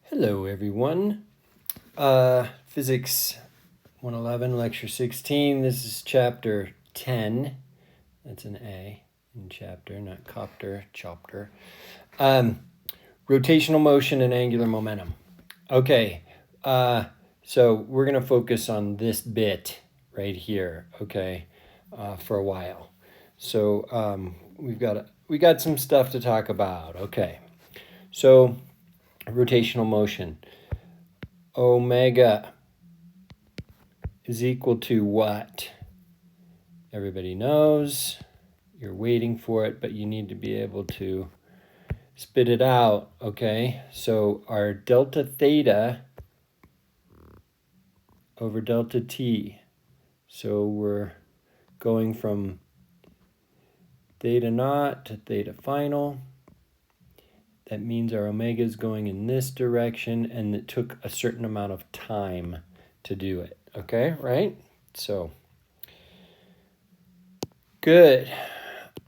Hello, everyone. Physics 111, Lecture 16. This is Chapter 10. That's an A in chapter, not copter, chopter. Rotational motion and angular momentum. Okay, so we're going to focus on this bit right here, okay, for a while. So we got some stuff to talk about. Okay, so rotational motion. Omega is equal to what? Everybody knows. You're waiting for it, but you need to be able to spit it out, okay? So our delta theta over delta t. So we're going from theta naught to theta final. That means our omega is going in this direction, and it took a certain amount of time to do it, okay, right? So, good.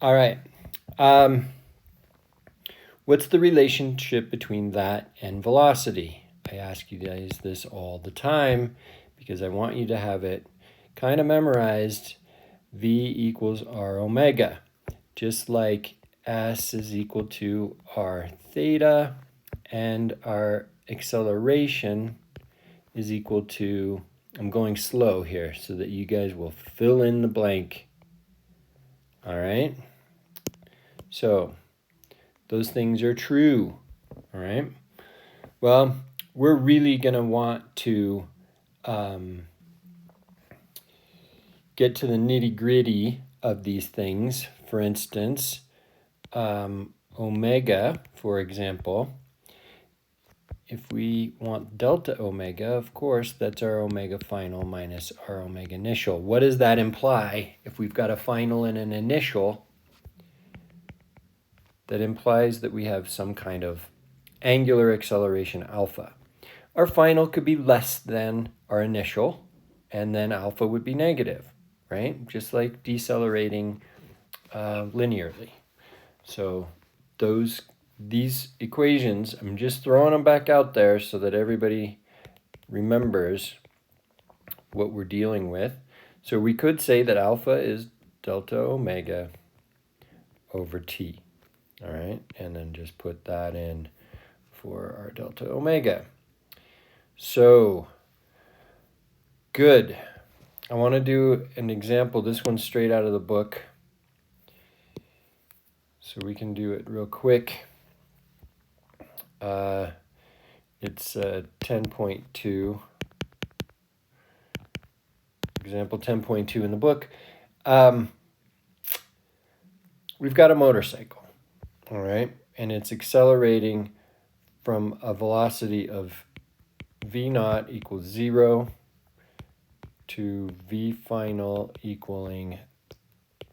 All right. What's the relationship between that and velocity? I ask you guys this all the time because I want you to have it kind of memorized. V equals r omega, just like S is equal to r theta, and our acceleration is equal to, I'm going slow here so that you guys will fill in the blank. All right? So, those things are true. All right? Well, we're really going to want to get to the nitty-gritty of these things. For instance, omega, for example, if we want delta omega, of course, that's our omega final minus our omega initial. What does that imply? If we've got a final and an initial, that implies that we have some kind of angular acceleration alpha. Our final could be less than our initial, and then alpha would be negative, right? Just like decelerating linearly. So these equations, I'm just throwing them back out there so that everybody remembers what we're dealing with. So we could say that alpha is delta omega over t. All right, and then just put that in for our delta omega. So, good. I want to do an example. This one's straight out of the book. So we can do it real quick. It's 10.2. Example 10.2 in the book. We've got a motorcycle, all right? And it's accelerating from a velocity of v naught equals 0 to v final equaling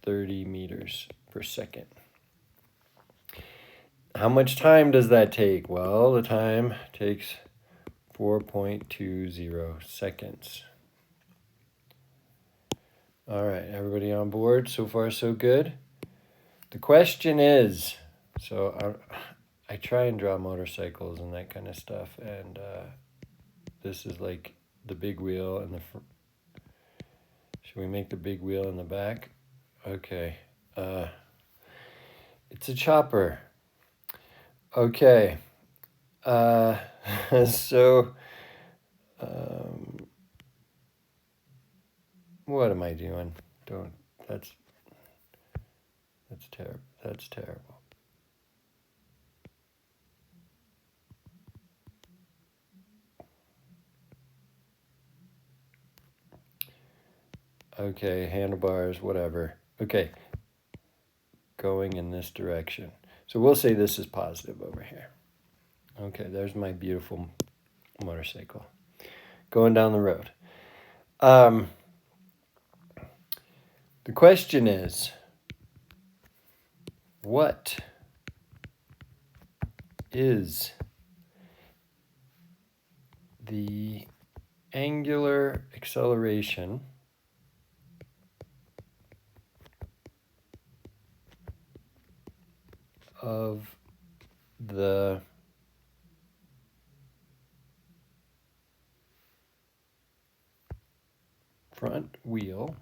30 meters per second. How much time does that take? Well, the time takes 4.20 seconds. All right, everybody on board? So far, so good? The question is, so I try and draw motorcycles and that kind of stuff, and this is like the big wheel and the front. Should we make the big wheel in the back? Okay. It's a chopper. Okay. So, what am I doing? That's terrible. That's terrible. Okay, handlebars, whatever. Okay, going in this direction. So we'll say this is positive over here. Okay, there's my beautiful motorcycle going down the road. The question is, what is the angular acceleration of the front wheel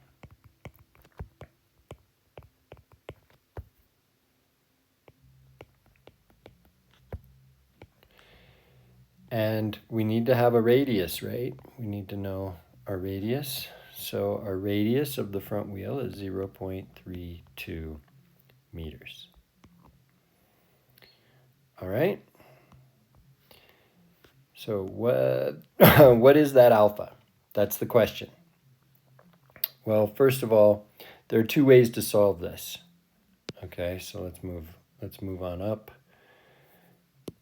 and we need to have a radius, right? We need to know our radius. So our radius of the front wheel is 0.32 meters. All right. So what is that alpha? That's the question. Well, first of all, there are two ways to solve this. Okay, so let's move on up.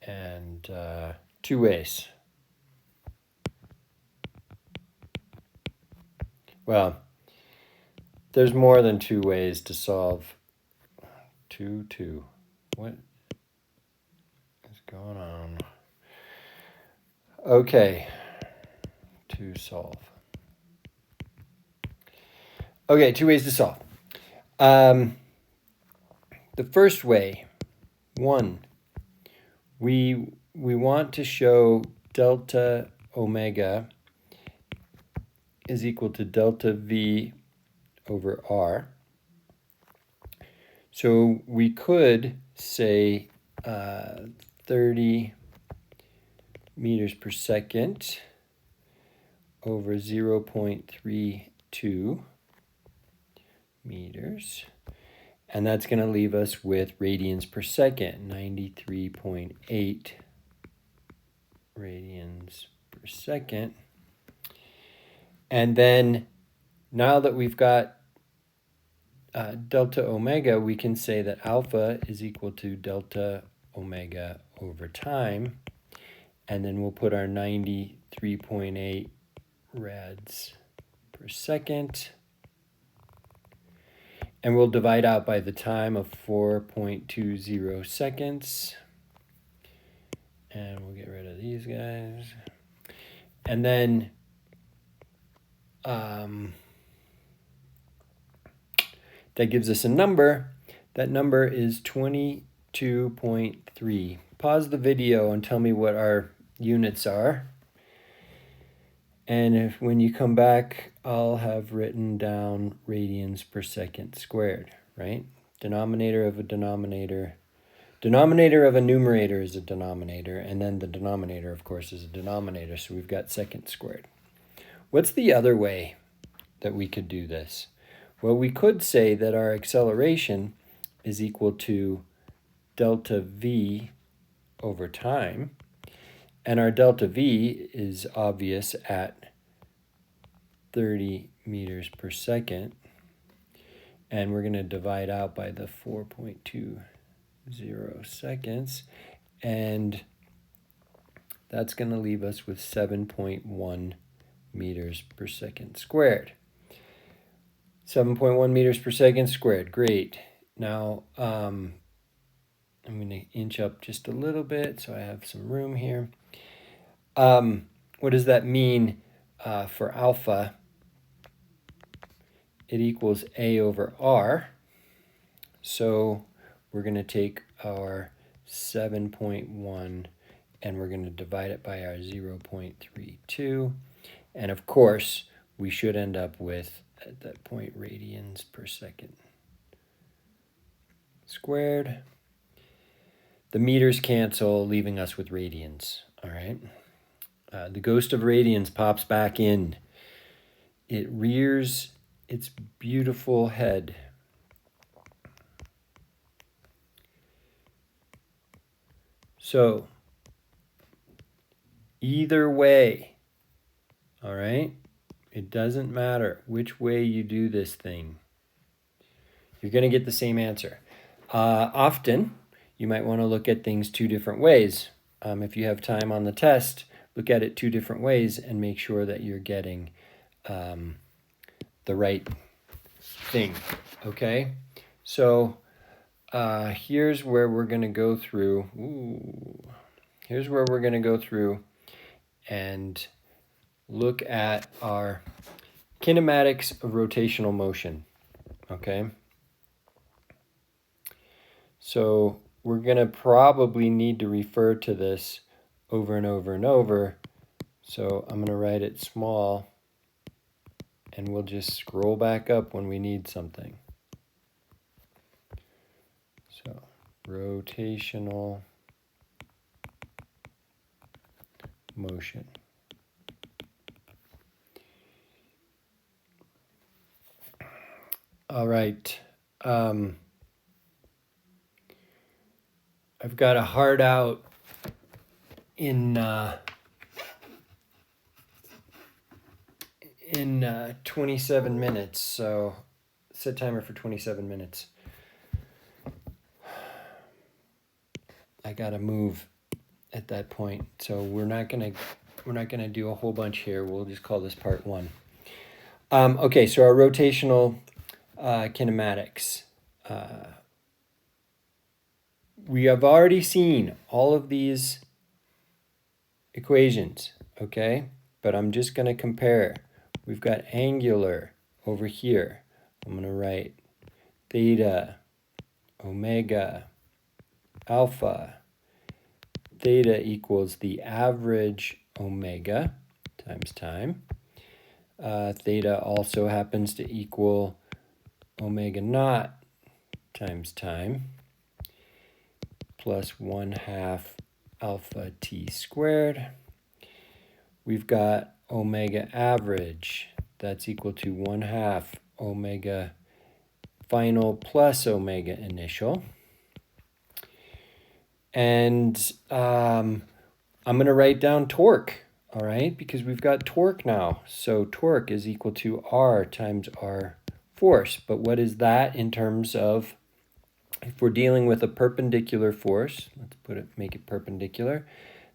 And two ways. Well, there's more than two ways to solve 2. What is going on? Okay, to solve. Okay, two ways to solve. The first way, one, we want to show delta omega is equal to delta V over R. So we could say 30 meters per second over 0.32 meters. And that's going to leave us with radians per second, 93.8 radians per second. And then now that we've got delta omega, we can say that alpha is equal to delta omega over time. And then we'll put our 93.8 rads per second. And we'll divide out by the time of 4.20 seconds. And we'll get rid of these guys. And then that gives us a number. That number is 22.3. Pause the video and tell me what our units are. And when you come back, I'll have written down radians per second squared, right? Denominator of a denominator. Denominator of a numerator is a denominator, and then the denominator, of course, is a denominator, so we've got second squared. What's the other way that we could do this? Well, we could say that our acceleration is equal to delta V over time. And our delta V is obvious at 30 meters per second. And we're going to divide out by the 4.20 seconds. And that's going to leave us with 7.1 meters per second squared. 7.1 meters per second squared. Great. Now, I'm going to inch up just a little bit so I have some room here. What does that mean for alpha? It equals A over R. So we're going to take our 7.1 and we're going to divide it by our 0.32. And of course, we should end up with, at that point, radians per second squared. The meters cancel, leaving us with radians, all right? The ghost of radians pops back in. It rears its beautiful head. So, either way, all right? It doesn't matter which way you do this thing. You're going to get the same answer. Often, you might want to look at things two different ways. If you have time on the test, look at it two different ways and make sure that you're getting the right thing, okay? So here's where we're going to go through. Here's where we're going to go through and look at our kinematics of rotational motion, okay? So we're going to probably need to refer to this over and over and over. So I'm going to write it small and we'll just scroll back up when we need something. So rotational motion. All right. I've got a hard out in 27 minutes, so set timer for 27 minutes. I gotta move at that point, so we're not gonna do a whole bunch here. We'll just call this part 1. Okay, so our rotational kinematics. We have already seen all of these equations, okay? But I'm just going to compare. We've got angular over here. I'm going to write theta, omega, alpha. Theta equals the average omega times time. Theta also happens to equal omega naught times time plus 1/2 alpha t squared. We've got omega average. That's equal to 1/2 omega final plus omega initial. And I'm going to write down torque, all right, because we've got torque now. So torque is equal to R times R force. But what is that in terms of, if we're dealing with a perpendicular force, let's make it perpendicular,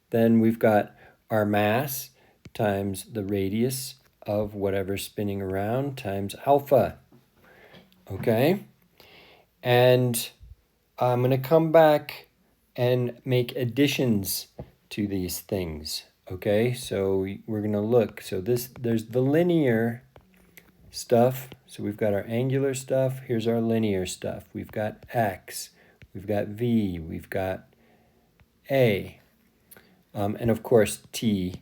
then we've got our mass times the radius of whatever's spinning around times alpha, okay? And I'm going to come back and make additions to these things, okay? So we're going to look. So there's the linear stuff. So we've got our angular stuff. Here's our linear stuff. We've got x, we've got v, we've got a, and of course t.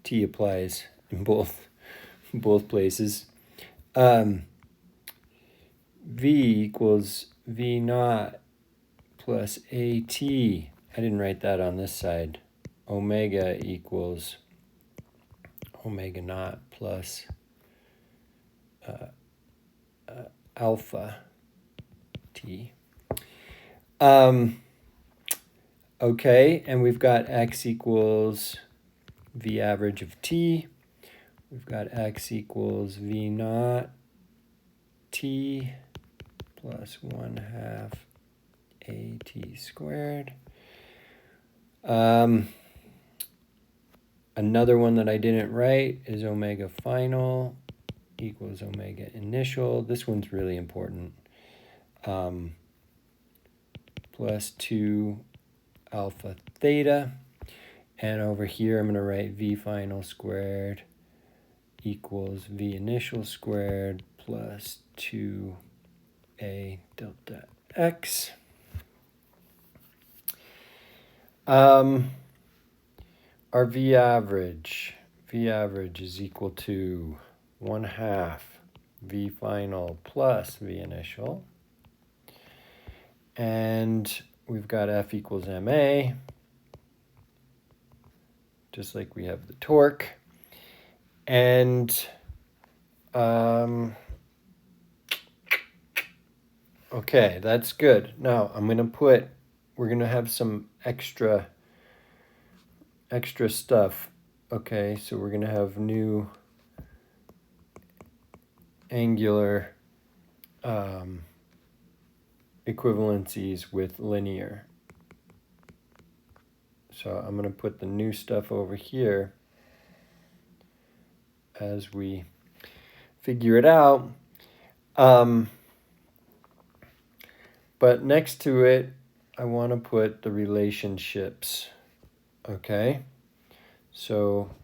T applies in both places. V equals v naught plus at. I didn't write that on this side. Omega equals omega naught plus alpha t. Okay, and we've got x equals v average of t. We've got x equals v naught t plus 1/2 at squared. Another one that I didn't write is omega final equals omega initial. This one's really important. Plus 2 alpha theta. And over here, I'm going to write v final squared equals v initial squared plus 2a delta x. Our v average is equal to 1/2 v final plus v initial. And we've got F equals ma, just like we have the torque. And okay, that's good. Now we're going to have some extra stuff. Okay, so we're going to have new angular equivalencies with linear. So I'm going to put the new stuff over here as we figure it out. But next to it, I want to put the relationships. Okay, so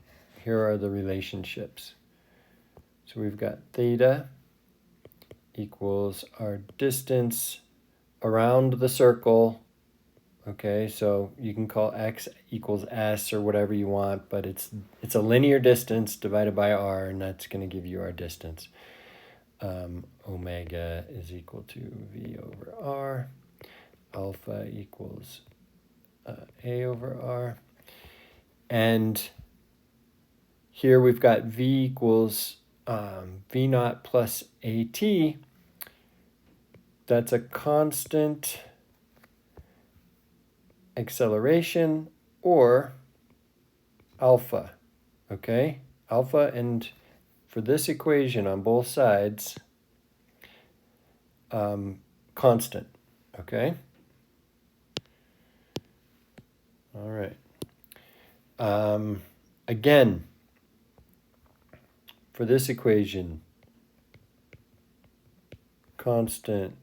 here are the relationships. So we've got theta equals our distance around the circle Okay, so you can call x equals s or whatever you want, but it's a linear distance divided by r, and that's going to give you our distance. Omega is equal to v over r. Alpha equals a over r. And here we've got v equals v naught plus at. That's a constant acceleration or alpha, okay? Alpha, and for this equation on both sides, constant, okay? All right. Again, for this equation, constant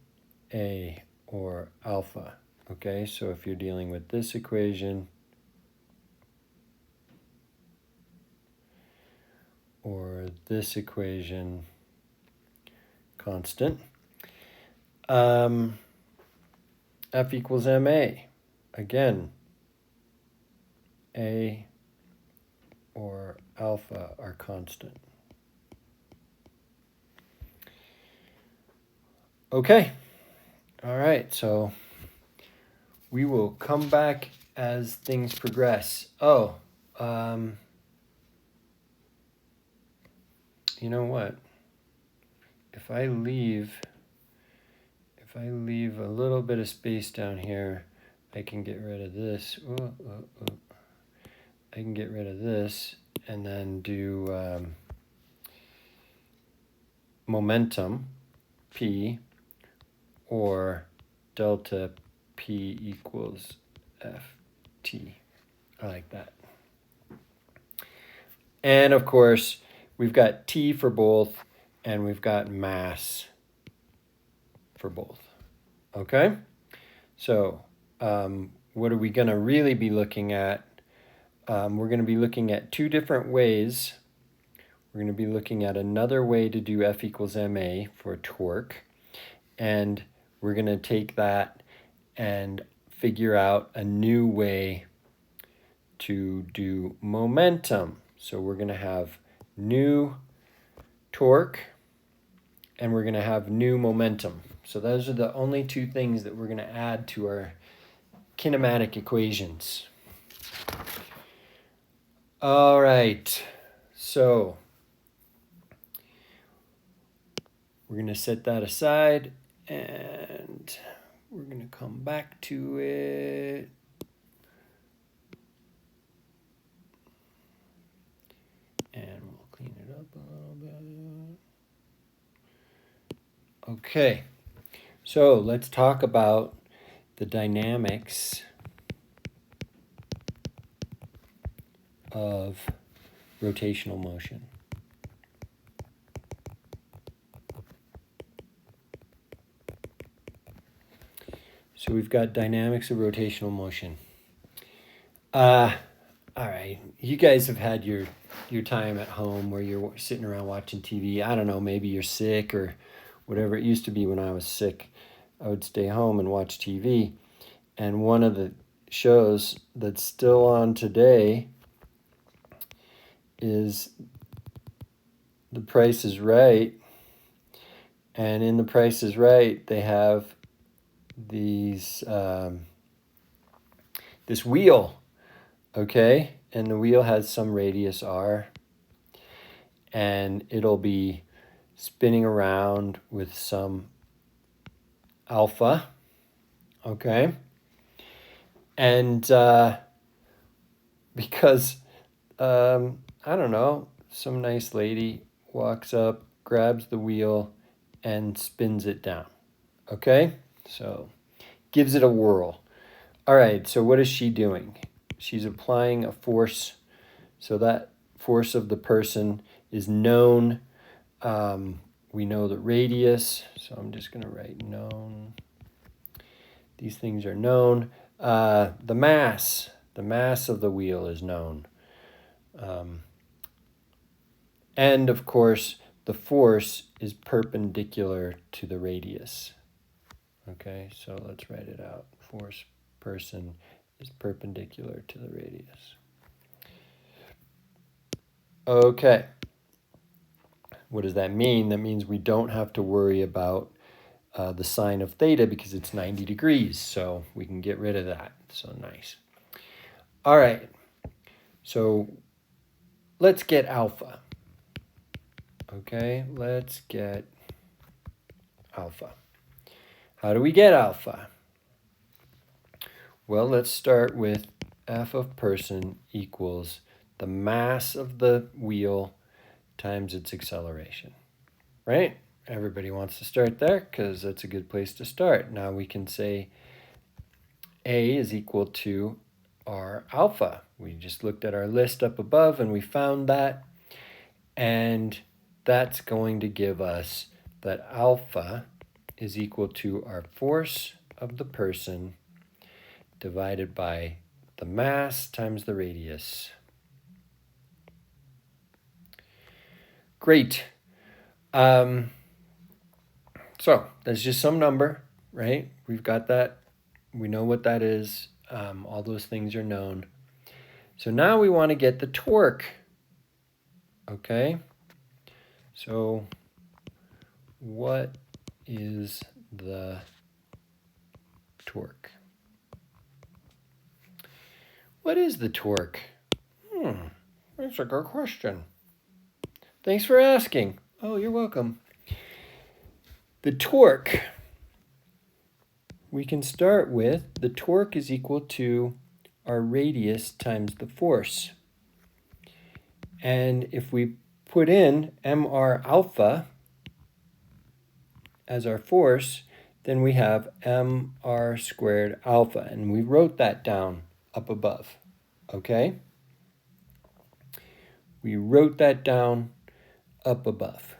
a or alpha, okay? So if you're dealing with this equation or this equation, constant, f equals ma. Again, a or alpha are constant. Okay, all right, so we will come back as things progress. Oh, you know what? If I leave a little bit of space down here, I can get rid of this. I can get rid of this and then do momentum, P, or delta P equals Ft. I like that. And of course, we've got T for both, and we've got mass for both. Okay? So what are we going to really be looking at? We're going to be looking at two different ways. We're going to be looking at another way to do F equals ma for torque. And we're going to take that and figure out a new way to do momentum. So we're going to have new torque and we're going to have new momentum. So those are the only two things that we're going to add to our kinematic equations. All right, so we're going to set that aside and we're going to come back to it. And we'll clean it up a little bit. Okay, so let's talk about the dynamics of rotational motion. So we've got dynamics of rotational motion. All right, you guys have had your time at home where you're sitting around watching TV. I don't know, maybe you're sick or whatever. It used to be when I was sick, I would stay home and watch TV. And one of the shows that's still on today is The Price is Right. And in The Price is Right, they have these this wheel, okay? And the wheel has some radius r, and it'll be spinning around with some alpha, okay? And because, I don't know, some nice lady walks up, grabs the wheel, and spins it down, okay? So gives it a whirl. All right, so what is she doing? She's applying a force. So that force of the person is known. We know the radius, so I'm just going to write known. These things are known. The mass of the wheel is known. And of course, the force is perpendicular to the radius. Okay, so let's write it out. Force person is perpendicular to the radius. Okay. What does that mean? That means we don't have to worry about the sine of theta because it's 90 degrees. So we can get rid of that. So nice. All right. So let's get alpha. Okay, let's get alpha. How do we get alpha? Well, let's start with f of person equals the mass of the wheel times its acceleration, right? Everybody wants to start there because that's a good place to start. Now we can say A is equal to our alpha. We just looked at our list up above and we found that. And that's going to give us that alpha is equal to our force of the person divided by the mass times the radius. Great. So that's just some number, right? We've got that. We know what that is. All those things are known. So now we want to get the torque. Okay. So what is the torque? What is the torque? That's a good question. Thanks for asking. Oh, you're welcome. The torque, we can start with the torque is equal to our radius times the force. And if we put in mr alpha as our force, then we have mr squared alpha. And we wrote that down up above, okay? We wrote that down up above.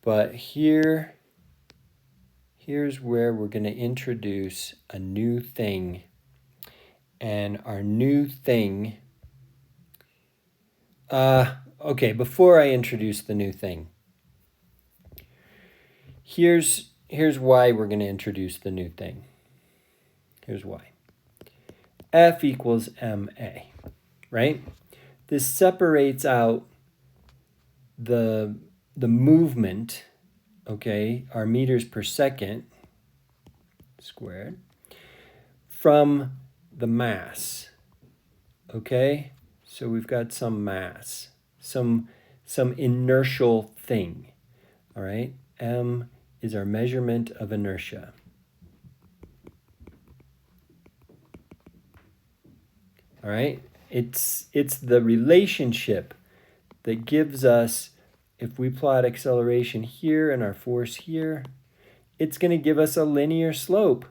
But here's where we're going to introduce a new thing. And our new thing, okay, before I introduce the new thing, here's why we're going to introduce the new thing. Here's why. F equals ma, right? This separates out the movement, okay, our meters per second squared, from the mass, okay? So we've got some mass, some inertial thing, all right? M is our measurement of inertia. All right? It's the relationship that gives us, if we plot acceleration here and our force here, it's going to give us a linear slope.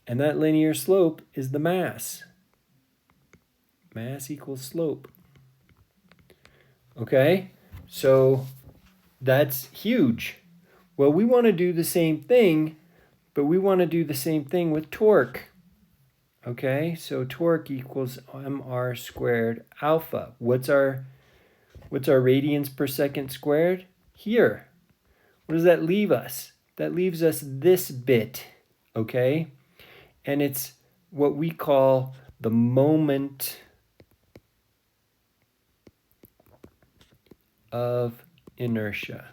And that linear slope is the mass. Mass equals slope. Okay? So that's huge. Well, we want to do the same thing, but we want to do the same thing with torque. Okay? So torque equals mr squared alpha. What's our radians per second squared? Here. What does that leave us? That leaves us this bit, okay? And it's what we call the moment of inertia.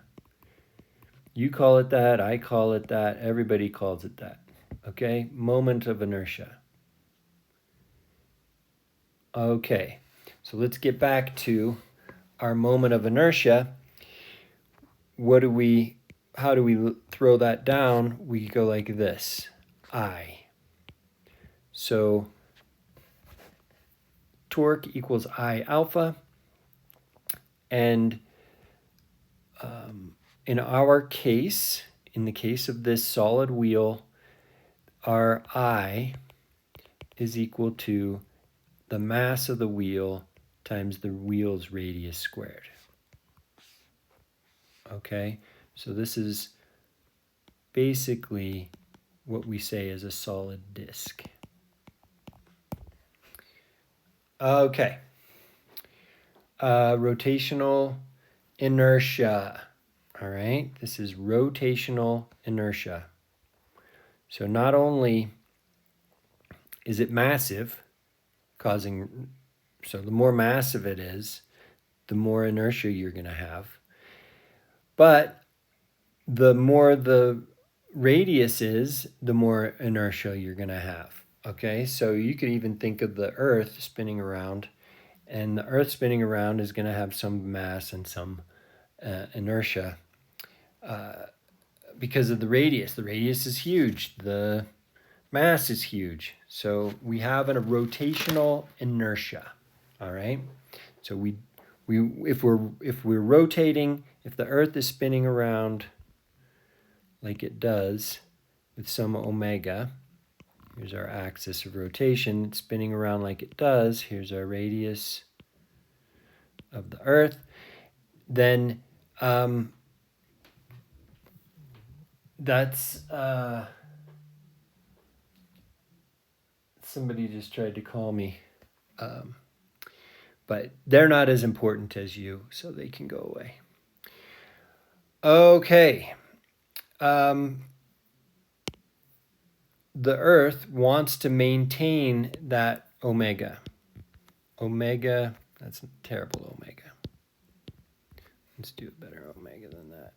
You call it that, I call it that, everybody calls it that, okay? Moment of inertia. Okay, so let's get back to our moment of inertia. How do we throw that down? We go like this, I. So torque equals I alpha. And in our case, in the case of this solid wheel, our I is equal to the mass of the wheel times the wheel's radius squared. Okay, so this is basically what we say is a solid disk. Okay, rotational inertia. All right, this is rotational inertia. So not only is it massive, so the more massive it is, the more inertia you're going to have. But the more the radius is, the more inertia you're going to have. Okay, so you could even think of the Earth spinning around, and the Earth spinning around is going to have some mass and some inertia because of the radius. The radius is huge. The mass is huge. So we have a rotational inertia. All right. So if we're rotating, if the Earth is spinning around like it does with some omega, here's our axis of rotation, it's spinning around like it does, here's our radius of the Earth, then that's somebody just tried to call me, but they're not as important as you, so they can go away. Okay. The Earth wants to maintain that omega. Omega, that's a terrible omega. Let's do a better omega than that.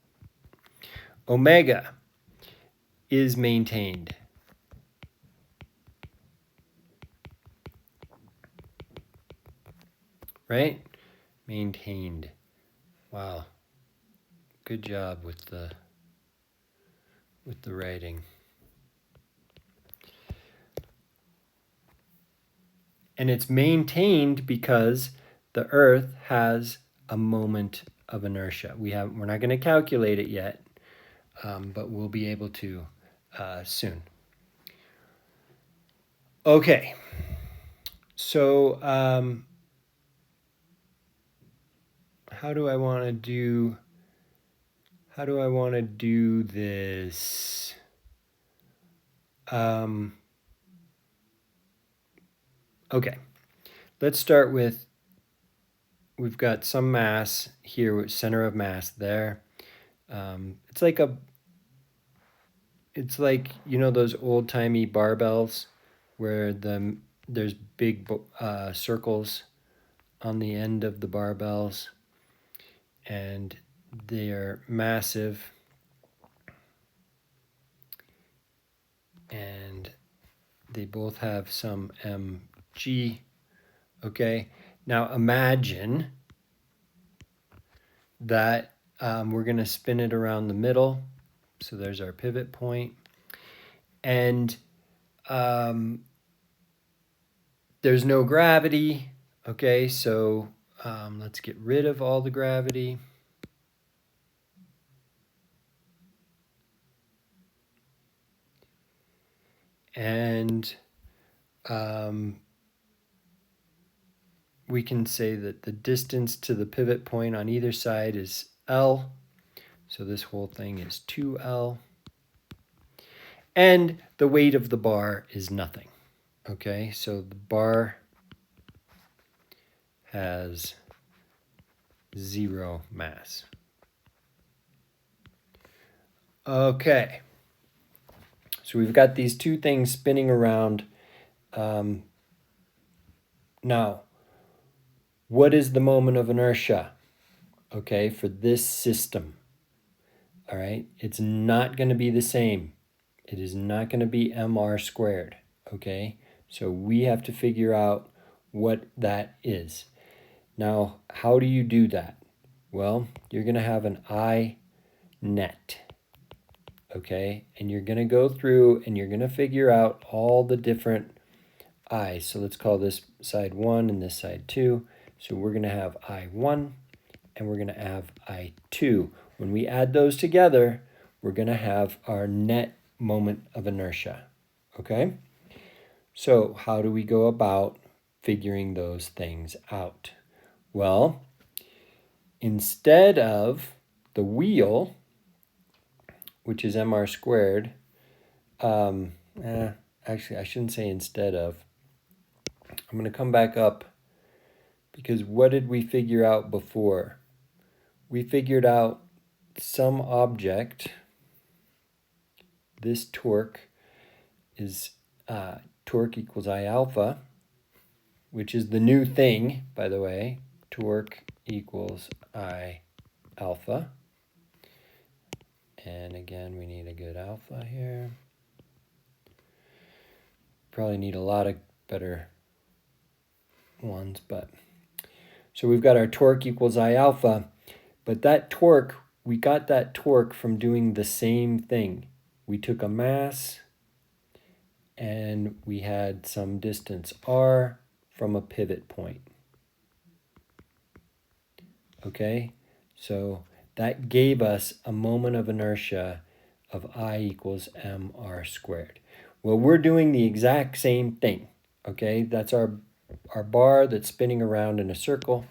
Omega is maintained. Right? Maintained. Wow. Good job with the writing. And it's maintained because the Earth has a moment of inertia. We're not going to calculate it yet, but we'll be able to soon. Okay. So how do I want to do this? Okay, let's start with, we've got some mass here, center of mass there. It's like those old-timey barbells where there's big circles on the end of the barbells, and they are massive, and they both have some mg. Okay, now imagine that we're going to spin it around the middle. So there's our pivot point. And there's no gravity. Okay, so let's get rid of all the gravity. And we can say that the distance to the pivot point on either side is L. So this whole thing is 2L. And the weight of the bar is nothing. Okay, so the bar has 0 mass. Okay, so we've got these two things spinning around. Now, what is the moment of inertia, okay, for this system? All right, it's not going to be the same. It is not going to be mr squared, okay? So we have to figure out what that is. Now, how do you do that? Well, you're going to have an I net, okay? And you're going to go through and you're going to figure out all the different i's. So let's call this side 1 and this side 2. So we're going to have I1 and we're going to have I2. When we add those together, we're going to have our net moment of inertia, okay? So how do we go about figuring those things out? Well, instead of the wheel, which is mr squared, actually I shouldn't say instead of. I'm going to come back up because what did we figure out before? We figured out some object, this torque is torque equals I alpha, which is the new thing, by the way. Torque equals I alpha. And again, we need a good alpha here. Probably need a lot of better ones, but so we've got our torque equals I alpha, but that torque, we got that torque from doing the same thing. We took a mass and we had some distance r from a pivot point. Okay, so that gave us a moment of inertia of I equals mr squared. Well, we're doing the exact same thing. Okay, that's our bar that's spinning around in a circle.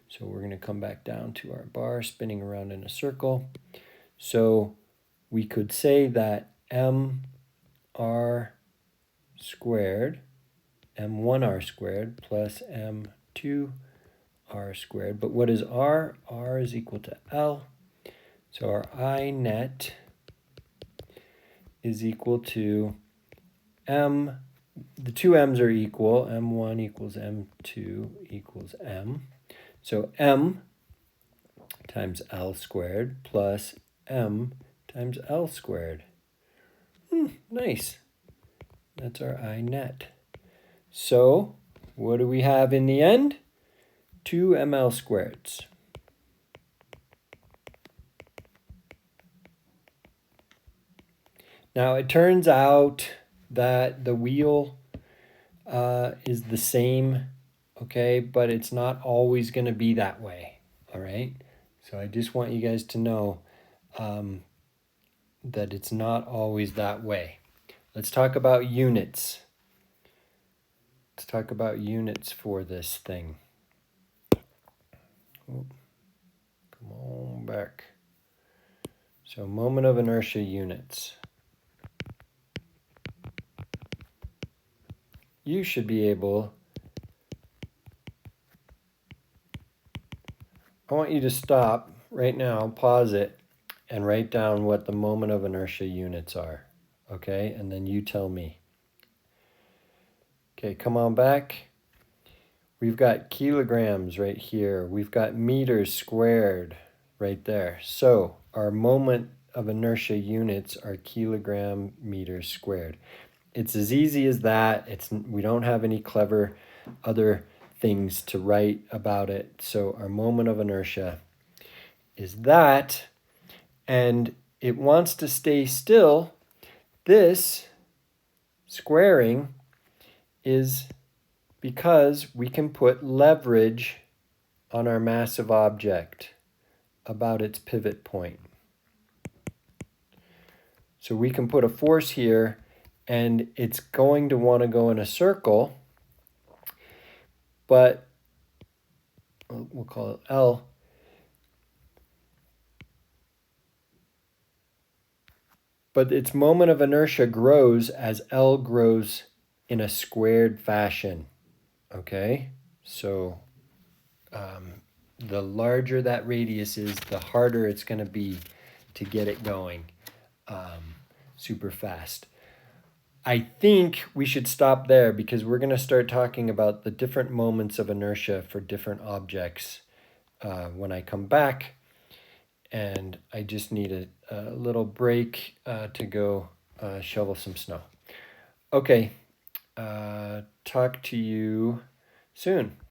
So we're going to come back down to our bar spinning around in a circle. So we could say that mr squared, m1r squared plus m2r squared. But what is r? R is equal to L. So our I net is equal to m. The two m's are equal. m1 equals m2 equals m. So m times L squared plus m times L squared. Nice. That's our I net. So what do we have in the end? 2 ml squareds. Now it turns out that the wheel is the same, okay, but it's not always going to be that way, all right? So I just want you guys to know that it's not always that way. Let's talk about units. Let's talk about units for this thing. Oh, come on back. So moment of inertia units. You should be able, I want you to stop right now, pause it, and write down what the moment of inertia units are, okay? And then you tell me. Okay, come on back. We've got kilograms right here. We've got meters squared right there. So our moment of inertia units are kilogram meters squared. It's as easy as that. We don't have any clever other things to write about it. So our moment of inertia is that, and it wants to stay still. This squaring is because we can put leverage on our massive object about its pivot point. So we can put a force here, and it's going to want to go in a circle, but we'll call it L. But its moment of inertia grows as L grows in a squared fashion. Okay, so the larger that radius is, the harder it's going to be to get it going super fast. I think we should stop there because we're going to start talking about the different moments of inertia for different objects when I come back. And I just need a little break to go shovel some snow. Okay, talk to you soon.